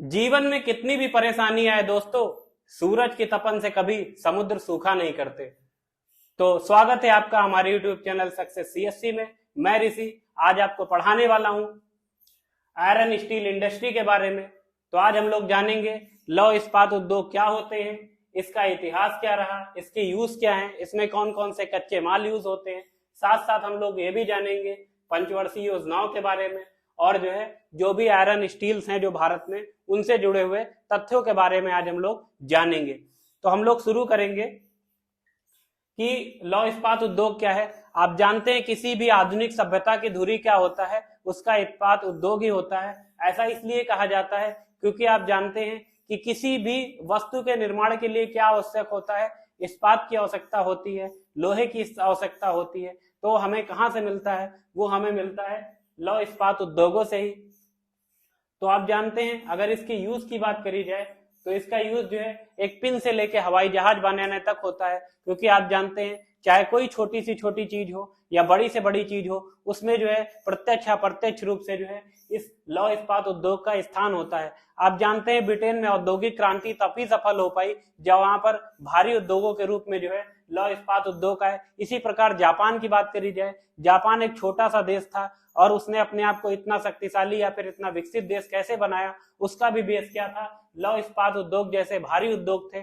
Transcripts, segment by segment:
जीवन में कितनी भी परेशानी आए दोस्तों, सूरज की तपन से कभी समुद्र सूखा नहीं करते। तो स्वागत है आपका हमारे YouTube चैनल सक्सेस CSC में। मैं ऋषि आज आपको पढ़ाने वाला हूं आयरन स्टील इंडस्ट्री के बारे में। तो आज हम लोग जानेंगे लौह इस्पात उद्योग क्या होते हैं, इसका इतिहास क्या रहा, इसके यूज क्या है, इसमें कौन कौन से कच्चे माल यूज होते हैं। साथ साथ हम लोग ये भी जानेंगे पंचवर्षीय योजनाओं के बारे में और जो भी आयरन स्टील्स हैं जो भारत में, उनसे जुड़े हुए तथ्यों के बारे में आज हम लोग जानेंगे। तो हम लोग शुरू करेंगे कि लौह इस्पात उद्योग क्या है। आप जानते हैं किसी भी आधुनिक सभ्यता की धुरी क्या होता है, उसका इस्पात उद्योग ही होता है। ऐसा इसलिए कहा जाता है क्योंकि आप जानते हैं कि किसी भी वस्तु के निर्माण के लिए क्या आवश्यक होता है, इस्पात की आवश्यकता होती है, लोहे की आवश्यकता होती है। तो हमें कहां से मिलता है, वो हमें मिलता है लौह इस्पात उद्योगों से ही। तो आप जानते हैं अगर इसकी यूज की बात करी जाए तो इसका यूज एक पिन से लेके हवाई जहाज बनाने तक होता है। क्योंकि आप जानते हैं चाहे कोई छोटी से छोटी चीज हो या बड़ी से बड़ी चीज हो, उसमें प्रत्यक्ष अप्रत्यक्ष रूप से इस लौह इस्पात उद्योग का स्थान होता है। आप जानते हैं ब्रिटेन में औद्योगिक क्रांति तभी सफल हो पाई जब वहां पर भारी उद्योगों के रूप में लौह इस्पात उद्योग का है। इसी प्रकार जापान की बात करी जाए, जापान एक छोटा सा देश था और उसने अपने आप को इतना शक्तिशाली या फिर इतना विकसित देश कैसे बनाया, उसका भी बेस क्या था, लौह इस्पात उद्योग जैसे भारी उद्योग थे।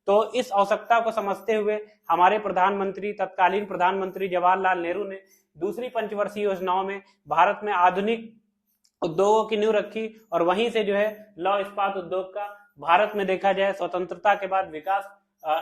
तो इस आवश्यकता को समझते हुए हमारे प्रधानमंत्री, तत्कालीन प्रधानमंत्री जवाहरलाल नेहरू ने दूसरी पंचवर्षीय योजनाओं में भारत में आधुनिक उद्योगों की नींव रखी और वहीं से लौह इस्पात उद्योग का भारत में देखा जाए स्वतंत्रता के बाद विकास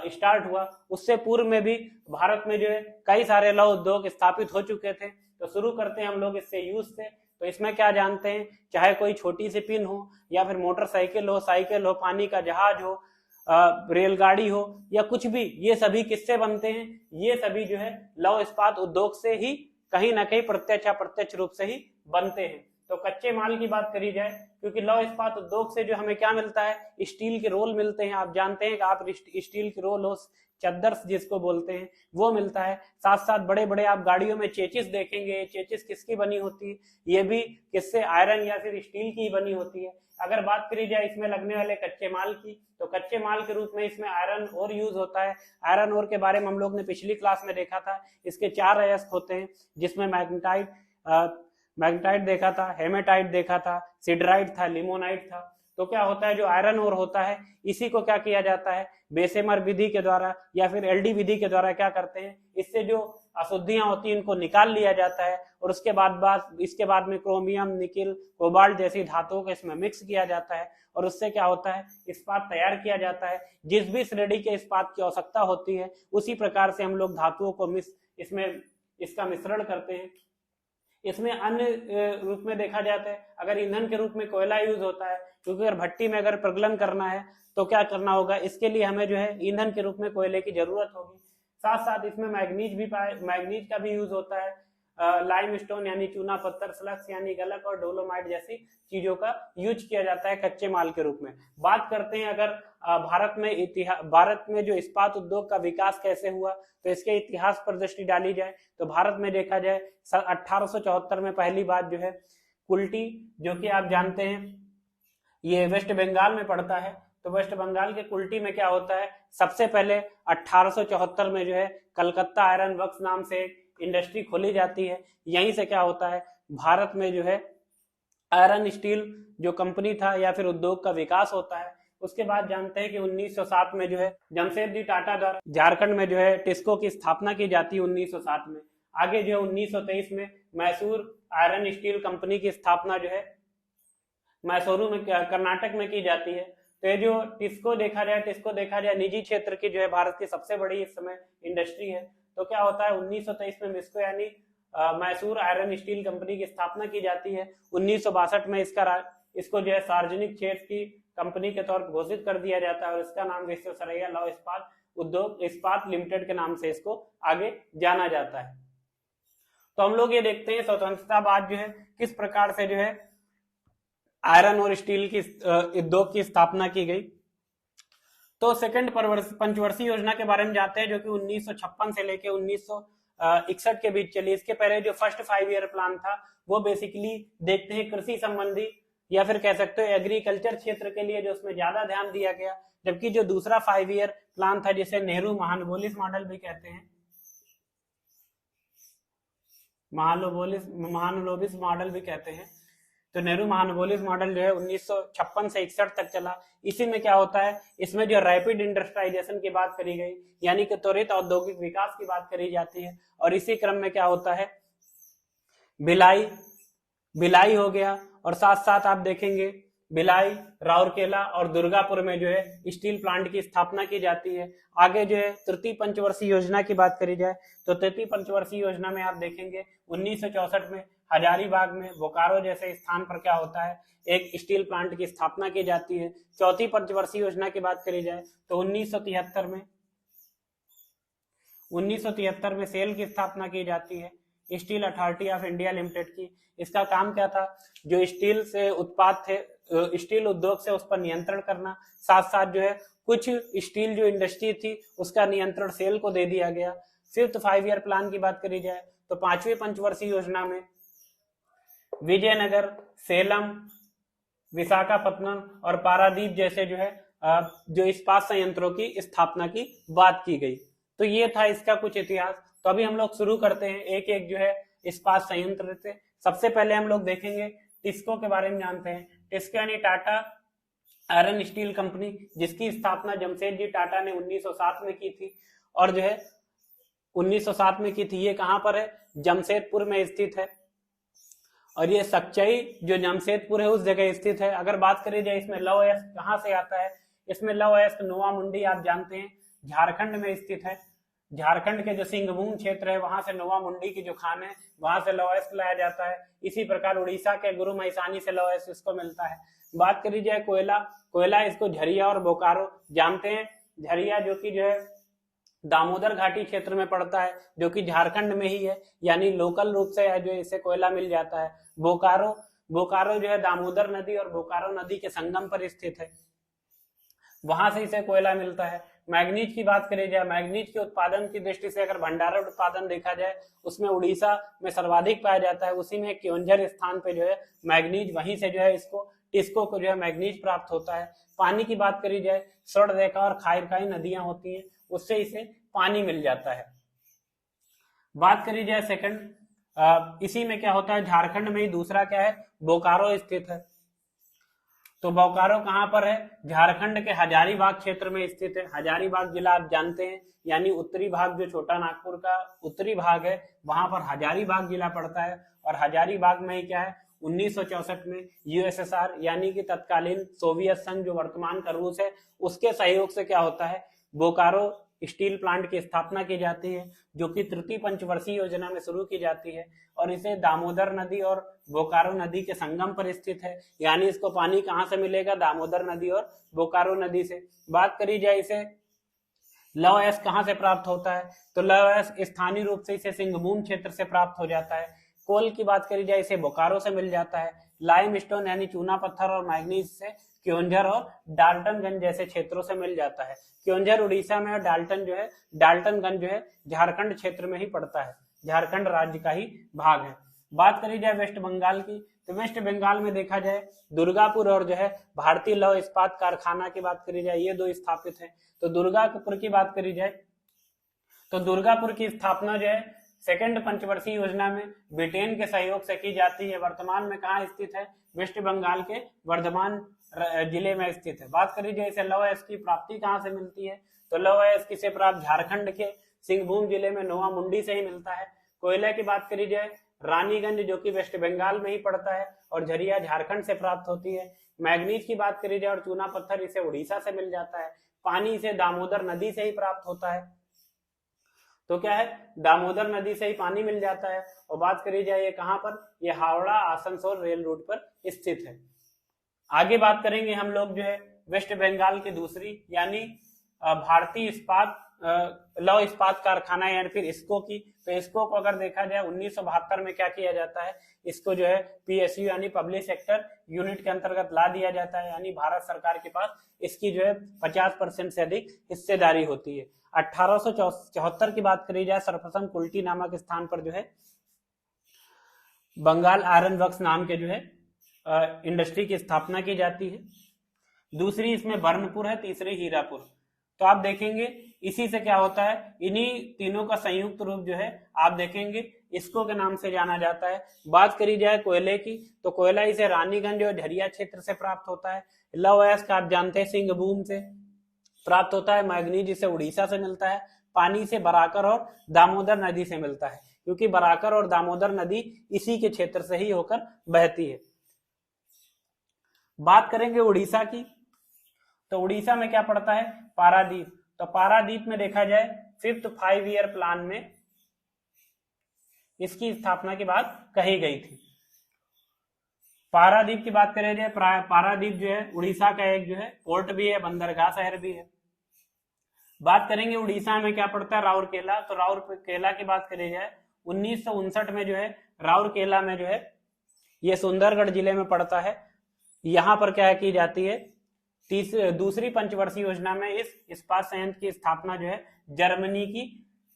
स्टार्ट हुआ। उससे पूर्व में भी भारत में कई सारे लौह उद्योग स्थापित हो चुके थे। तो शुरू करते हैं हम लोग इससे यूज से। तो इसमें क्या जानते हैं, चाहे कोई छोटी सी पिन हो या फिर मोटरसाइकिल हो, साइकिल हो, पानी का जहाज हो, रेलगाड़ी हो या कुछ भी, ये सभी किससे बनते हैं, ये सभी लौह इस्पात उद्योग से ही कहीं ना कहीं प्रत्यक्ष अप्रत्यक्ष रूप से ही बनते हैं। तो कच्चे माल की बात करी जाए, क्योंकि लौह इस्पात उद्योग से हमें क्या मिलता है, स्टील के रोल मिलते हैं। आप जानते हैं कि आप स्टील के रोल हो, चद्दर जिसको बोलते हैं, वो मिलता है। साथ साथ बड़े बड़े आप गाड़ियों में चेचिस देखेंगे, चेचिस किसकी बनी होती है, ये भी किससे, आयरन या फिर स्टील की बनी होती है। अगर बात करी जाए इसमें लगने वाले कच्चे माल की, तो कच्चे माल के रूप में इसमें आयरन ओर यूज होता है। आयरन ओर के बारे में हम लोग ने पिछली क्लास में देखा था। इसके 4 अयस्क होते हैं, जिसमें मैग्नेटाइट देखा था, हेमेटाइट देखा था, सिडराइट था, लिमोनाइट था। तो क्या होता है, जो आयरन ओर होता है, इसी को क्या किया जाता है, बेसेमर विधि के द्वारा या फिर LD विधि के द्वारा क्या करते हैं, इससे जो अशुद्धियां होती हैं इनको निकाल लिया जाता है और उसके इसके बाद में क्रोमियम, निकिल, कोबाल्ट जैसी धातुओं को इसमें मिक्स किया जाता है और उससे क्या होता है, इस्पात तैयार किया जाता है। जिस भी श्रेणी के इस्पात की आवश्यकता होती है उसी प्रकार से हम लोग धातुओं को इसका मिश्रण करते हैं। इसमें अन्य रूप में देखा जाता है, अगर ईंधन के रूप में कोयला यूज होता है, क्योंकि अगर भट्टी में अगर प्रज्वलन करना है तो क्या करना होगा, इसके लिए हमें ईंधन के रूप में कोयले की जरूरत होगी। साथ साथ इसमें मैग्नीज का भी यूज होता है। लाइमस्टोन यानी चूना पत्थर, स्लक्स यानी गलक और डोलोमाइट जैसी चीजों का यूज किया जाता है कच्चे माल के रूप में। बात करते हैं अगर भारत में जो इस्पात उद्योग का विकास कैसे हुआ, तो इसके इतिहास पर दृष्टि डाली जाए तो भारत में देखा जाए 1874 में पहली बार कुल्टी, जो कि आप जानते हैं ये वेस्ट बंगाल में पड़ता है। तो वेस्ट बंगाल के कुल्टी में क्या होता है, सबसे पहले 1874 में कलकत्ता आयरन वर्क्स नाम से इंडस्ट्री खोली जाती है। यहीं से क्या होता है, भारत में आयरन स्टील जो कंपनी था या फिर उद्योग का विकास होता है। उसके बाद जानते हैं कि 1907 में जमशेदजी टाटा द्वारा झारखंड में टिस्को की स्थापना की जाती है 1907 में। आगे 1923 में मैसूर आयरन स्टील कंपनी की स्थापना मैसूरू में कर्नाटक में की जाती है। तो ये टिस्को देखा जाए निजी क्षेत्र की भारत की सबसे बड़ी इस समय इंडस्ट्री है। तो क्या होता है, 1923 में मिस्को यानी मैसूर आयरन स्टील कंपनी की स्थापना की जाती है। 1962 में इसको सार्वजनिक क्षेत्र की कंपनी के तौर पर घोषित कर दिया जाता है और इसका नाम विश्वेश्वरैया लौह इस्पात उद्योग इस्पात लिमिटेड के नाम से इसको आगे जाना जाता है। तो हम लोग ये देखते हैं स्वतंत्रता बाद किस प्रकार से आयरन और स्टील की उद्योग की स्थापना की गई। तो सेकंड पंचवर्षीय योजना के बारे में जानते हैं, जो कि 1956 से लेके 1961 के बीच चली। इसके पहले जो फर्स्ट 5 ईयर प्लान था वो बेसिकली देखते हैं कृषि संबंधी या फिर कह सकते हो एग्रीकल्चर क्षेत्र के लिए जो उसमें ज्यादा ध्यान दिया गया। जबकि जो दूसरा 5 ईयर प्लान था जिसे नेहरू महालनोबिस मॉडल भी कहते हैं, महालनोबिस मॉडल भी कहते हैं, तो नेहरू महालनोबिस मॉडल जो है 1956 से 61 तक चला। इसी में क्या होता है, इसमें जो रैपिड इंडस्ट्रियलाइजेशन की बात करी गई, यानी कि त्वरित औद्योगिक विकास की बात करी जाती है। और इसी क्रम में क्या होता है, भिलाई हो गया, और साथ साथ आप देखेंगे भिलाई, राउरकेला और दुर्गापुर में जो है स्टील प्लांट की स्थापना की जाती है। आगे जो है तृतीय पंचवर्षीय योजना की बात करी जाए तो तृतीय पंचवर्षीय योजना में आप देखेंगे 1964 में हजारीबाग में बोकारो जैसे स्थान पर क्या होता है, एक स्टील प्लांट की स्थापना की जाती है। चौथी पंचवर्षीय योजना की बात करी जाए तो 1973 में सेल की स्थापना की जाती है, steel authority of India limited की। इसका काम क्या था, जो स्टील से उत्पाद थे, स्टील उद्योग से उस पर नियंत्रण करना, साथ साथ जो है कुछ स्टील जो इंडस्ट्री थी उसका नियंत्रण सेल को दे दिया गया। फिफ्थ 5 ईयर प्लान की बात करी जाए तो 5वीं पंचवर्षीय योजना में विजयनगर, सेलम, विशाखापत्तनम और पारादीप जैसे जो है जो इस्पात संयंत्रों की स्थापना की बात की गई। तो ये था इसका कुछ इतिहास। तो अभी हम लोग शुरू करते हैं एक एक जो है इस्पात संयंत्र से। सबसे पहले हम लोग देखेंगे टिस्को के बारे में जानते हैं। टिस्को यानी टाटा आयरन स्टील कंपनी, जिसकी स्थापना जमशेदजी टाटा ने 1907 में की थी, और जो है 1907 में की थी। ये कहां पर है, जमशेदपुर में स्थित है, और ये सच्चाई जो जमशेदपुर है उस जगह स्थित है। अगर बात करी जाए इसमें लौह अयस्क कहां से आता है, इसमें लौह अयस्क नोवा मुंडी आप जानते हैं झारखंड में स्थित है। झारखंड के जो सिंहभूम क्षेत्र है वहां से नोवा मुंडी की जो खान है वहां से लौह अयस्क लाया जाता है। इसी प्रकार उड़ीसा के गुरु महिसानी से लौह अयस्क इसको मिलता है। बात करी जाए कोयला इसको झरिया और बोकारो जानते हैं। झरिया जो कि जो है दामोदर घाटी क्षेत्र में पड़ता है, जो कि झारखंड में ही है, यानी लोकल रूप से जो इसे कोयला मिल जाता है। बोकारो जो है दामोदर नदी और बोकारो नदी के संगम पर स्थित है, वहां से इसे कोयला मिलता है। मैग्नीज की बात करी जाए, मैग्नीज के उत्पादन की दृष्टि से अगर भंडारण उत्पादन देखा जाए उसमें उड़ीसा में सर्वाधिक पाया जाता है। उसी में क्योंझर स्थान पे जो है मैग्नीज, वहीं से जो है टिस्को को जो है मैग्नीज प्राप्त होता है। पानी की बात करी जाए, स्वर्णरेखा और खाइरखाई नदियां होती हैं, उससे इसे पानी मिल जाता है। बात करी जाए सेकंड, इसी में क्या होता है, झारखंड में ही दूसरा क्या है, बोकारो स्थित है। तो बोकारो कहां पर है, झारखंड के हजारीबाग क्षेत्र में स्थित है। हजारीबाग जिला आप जानते हैं, यानी उत्तरी भाग जो छोटा नागपुर का उत्तरी भाग है वहां पर हजारीबाग जिला पड़ता है। और हजारीबाग में ही क्या है, 1964 में यूएसएसआर यानी कि तत्कालीन सोवियत संघ जो वर्तमान का रूस है उसके सहयोग से क्या होता है, बोकारो स्टील प्लांट की स्थापना की जाती है, जो कि तृतीय पंचवर्षीय योजना में शुरू की जाती है। और इसे दामोदर नदी और बोकारो नदी के संगम पर स्थित है, यानी इसको पानी कहां से मिलेगा, दामोदर नदी और बोकारो नदी से। बात करी जाए इसे लौह अयस्क कहां से प्राप्त होता है, तो लौह अयस्क स्थानीय रूप से इसे सिंहभूम क्षेत्र से प्राप्त हो जाता है। कोल की बात करी जाए इसे बोकारो से मिल जाता है। लाइम स्टोन यानी चूना पत्थर और मैग्नीज से क्योंझर और डाल्टनगंज जैसे क्षेत्रों से मिल जाता है। क्योंझर उड़ीसा में और डाल्टनगंज जो है झारखंड क्षेत्र में ही पड़ता है, झारखंड राज्य का ही भाग है। बात करी जाए वेस्ट बंगाल की, तो वेस्ट बंगाल में देखा जाए दुर्गापुर और जो है भारतीय लौह इस्पात कारखाना की बात करी जाए, ये दो स्थापित है। तो दुर्गापुर की बात करी जाए तो दुर्गापुर की स्थापना जो है सेकंड पंचवर्षीय योजना में ब्रिटेन के सहयोग से की जाती है। वर्तमान में कहाँ स्थित है, वेस्ट बंगाल के वर्धमान जिले में स्थित है। बात करी जाए इसे लौह अयस्क की प्राप्ति कहाँ से मिलती है, तो लौह अयस्क से प्राप्त झारखंड के सिंहभूम जिले में नोवा मुंडी से ही मिलता है। कोयले की बात करी जाए रानीगंज जो कि वेस्ट बंगाल में ही पड़ता है, और झरिया झारखंड से प्राप्त होती है। मैग्नीज की बात करी जाए और चूना पत्थर इसे उड़ीसा से मिल जाता है। पानी इसे दामोदर नदी से ही प्राप्त होता है, तो क्या है, दामोदर नदी से ही पानी मिल जाता है। और बात करी जाए ये कहां पर, ये हावड़ा आसनसोल रेल रूट पर स्थित है। आगे बात करेंगे हम लोग जो है वेस्ट बंगाल की दूसरी यानी भारतीय इस्पात लौह इस्पात कारखाना यानी फिर इसको की। तो इसको को अगर देखा जाए 1972 में क्या किया जाता है, इसको जो है पीएसयू यानी पब्लिक सेक्टर यूनिट के अंतर्गत ला दिया जाता है, यानी भारत सरकार के पास इसकी जो है 50% से अधिक हिस्सेदारी होती है। 1874 की बात करी जाए सर्वप्रथम कुल्टी नामक स्थान पर जो है बंगाल आयरन वर्क्स नाम के जो है इंडस्ट्री की स्थापना की जाती है। दूसरी इसमें बर्नपुर है, तीसरी हीरापुर। तो आप देखेंगे इसी से क्या होता है, इन्हीं तीनों का संयुक्त रूप जो है आप देखेंगे इसको के नाम से जाना जाता है। बात करी जाए कोयले की, तो कोयला इसे रानीगंज और झरिया क्षेत्र से प्राप्त होता है। लौह अयस्क आप जानते हैं सिंहभूम से प्राप्त होता है। मैग्नीज इसे उड़ीसा से मिलता है। पानी से बराकर और दामोदर नदी से मिलता है, क्योंकि बराकर और दामोदर नदी इसी के क्षेत्र से ही होकर बहती है। बात करेंगे उड़ीसा की, तो उड़ीसा में क्या पड़ता है, पारादीप। तो पारादीप में देखा जाए 5th 5 ईयर प्लान में इसकी स्थापना की बात कही गई थी। पारादीप की बात करें जाए, पारादीप जो है उड़ीसा का एक जो है पोर्ट भी है, बंदरगाह शहर भी है। बात करेंगे उड़ीसा में क्या पड़ता है, राउरकेला। तो राउरकेला की बात करी जाए 1959 में जो है राउरकेला में जो है ये सुंदरगढ़ जिले में पड़ता है। यहां पर क्या की जाती है, दूसरी पंचवर्षीय योजना में इस इस्पात संयंत्र की स्थापना जो है जर्मनी की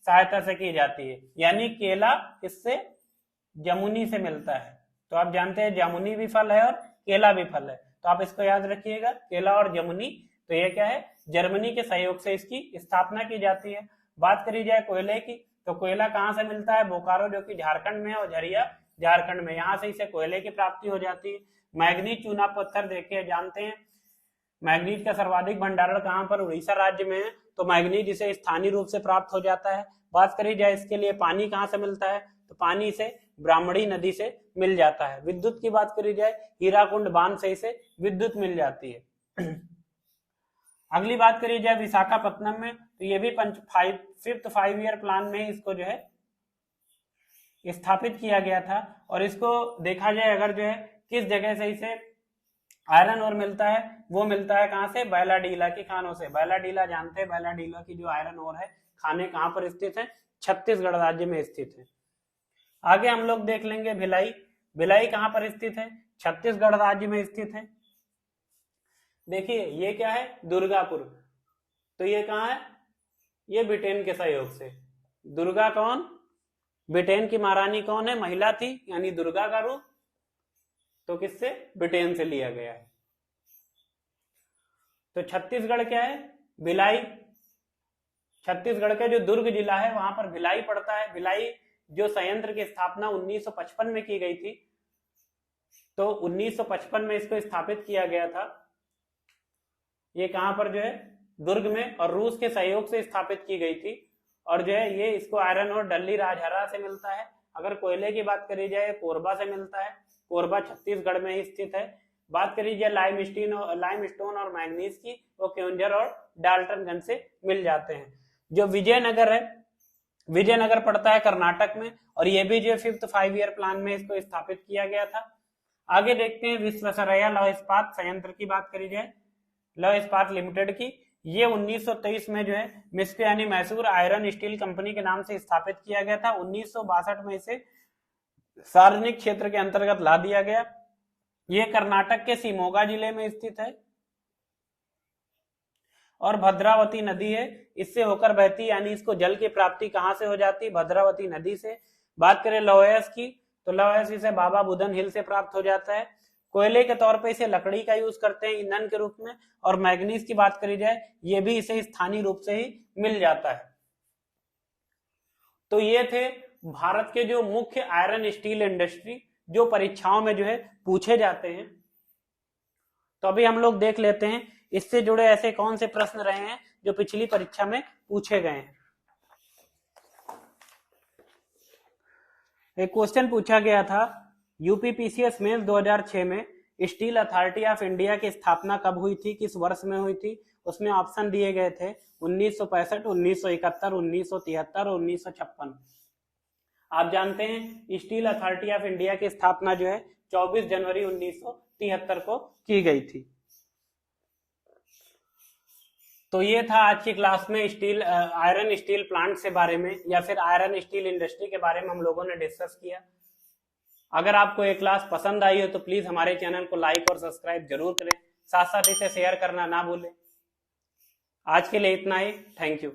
सहायता से की जाती है। यानी केला इससे जमुनी से मिलता है। तो आप जानते हैं जामुनी भी फल है और केला भी फल है, तो आप इसको याद रखिएगा, केला और जमुनी। तो ये क्या है, जर्मनी के सहयोग से इसकी स्थापना की जाती है। बात करी जाए कोयले की, तो कोयला कहाँ से मिलता है, बोकारो जो कि झारखंड में है और झरिया झारखंड में, यहाँ से इसे कोयले की प्राप्ति हो जाती है। मैग्नीज चूना पत्थर देखिए जानते हैं, मैग्नीज का सर्वाधिक भंडारण कहां पर, उड़ीसा राज्य में है। तो मैग्नीज इसे स्थानीय रूप से प्राप्त हो जाता है। बात करी जाए इसके लिए पानी कहां से मिलता है, तो पानी इसे ब्राह्मणी नदी से मिल जाता है। विद्युत की बात करी जाए हीराकुंड बांध से इसे विद्युत मिल जाती है। अगली बात करी जाए विशाखापत्तनम में, तो ये भी 5th 5 ईयर प्लान में इसको जो है स्थापित किया गया था। और इसको देखा जाए अगर जो है किस जगह से इसे आयरन और मिलता है, वो मिलता है कहां से, बैलाडीला की खानों से। बैलाडीला जानते हैं, बैलाडीला की जो आयरन और है खाने कहां पर स्थित है, छत्तीसगढ़ राज्य में स्थित है। आगे हम लोग देख लेंगे भिलाई। भिलाई कहां पर स्थित है, छत्तीसगढ़ राज्य में स्थित है। देखिए ये क्या है, दुर्गापुर। तो ये कहां है, ये ब्रिटेन के सहयोग से। दुर्गा कौन, ब्रिटेन की महारानी कौन है, महिला थी, यानी दुर्गा का रूप तो किससे, ब्रिटेन से लिया गया है। तो छत्तीसगढ़ क्या है, भिलाई। छत्तीसगढ़ का जो दुर्ग जिला है वहां पर भिलाई पड़ता है। भिलाई जो संयंत्र की स्थापना 1955 में की गई थी, तो 1955 में इसको स्थापित किया गया था। ये कहां पर जो है, दुर्ग में, और रूस के सहयोग से स्थापित की गई थी। और जो है ये इसको आयरन और डल्ली राजहरा से मिलता है। अगर कोयले की बात करी जाए कोरबा से मिलता है, कोरबा छत्तीसगढ़ में ही स्थित है। बात करी जाए लाइमस्टोन और मैग्नीज की, वो केवंझर और डाल्टनगंज से मिल जाते हैं। जो विजयनगर है, विजयनगर पड़ता है कर्नाटक में, और ये भी जो 5th 5 ईयर प्लान में इसको स्थापित किया गया था। आगे देखते हैं विश्वेश्वरैया लौह इस्पात संयंत्र की बात करी जाए, लौह इस्पात लिमिटेड की। ये 1923 में जो है मिस्को यानी मैसूर आयरन स्टील कंपनी के नाम से स्थापित किया गया था। 1962 में इसे सार्वजनिक क्षेत्र के अंतर्गत ला दिया गया। यह कर्नाटक के शिमोगा जिले में स्थित है और भद्रावती नदी है इससे होकर बहती, यानी इसको जल की प्राप्ति कहां से हो जाती, भद्रावती नदी से। बात करें लौह अयस्क की, तो लौह अयस्क इसे बाबा बुदन हिल से प्राप्त हो जाता है। कोयले के तौर पे इसे लकड़ी का यूज करते हैं ईंधन के रूप में। और मैग्नीज की बात करी जाए ये भी इसे स्थानीय रूप से ही मिल जाता है। तो ये थे भारत के जो मुख्य आयरन स्टील इंडस्ट्री जो परीक्षाओं में जो है पूछे जाते हैं। तो अभी हम लोग देख लेते हैं इससे जुड़े ऐसे कौन से प्रश्न रहे हैं जो पिछली परीक्षा में पूछे गए हैं। एक क्वेश्चन पूछा गया था यूपीपीसीएस मेंस 2006 में स्टील अथॉरिटी ऑफ इंडिया की स्थापना कब हुई थी, किस वर्ष में हुई थी। उसमें ऑप्शन दिए गए थे 1965, 1971, 1973 और 1956। आप जानते हैं स्टील अथॉरिटी ऑफ इंडिया की स्थापना जो है 24 जनवरी 1973 को की गई थी। तो ये था आज की क्लास में स्टील आयरन स्टील प्लांट से बारे में या फिर आयरन स्टील इंडस्ट्री के बारे में हम लोगों ने डिस्कस किया। अगर आपको ये क्लास पसंद आई हो तो प्लीज हमारे चैनल को लाइक और सब्सक्राइब जरूर करें, साथ साथ इसे शेयर करना ना भूलें। आज के लिए इतना ही, थैंक यू।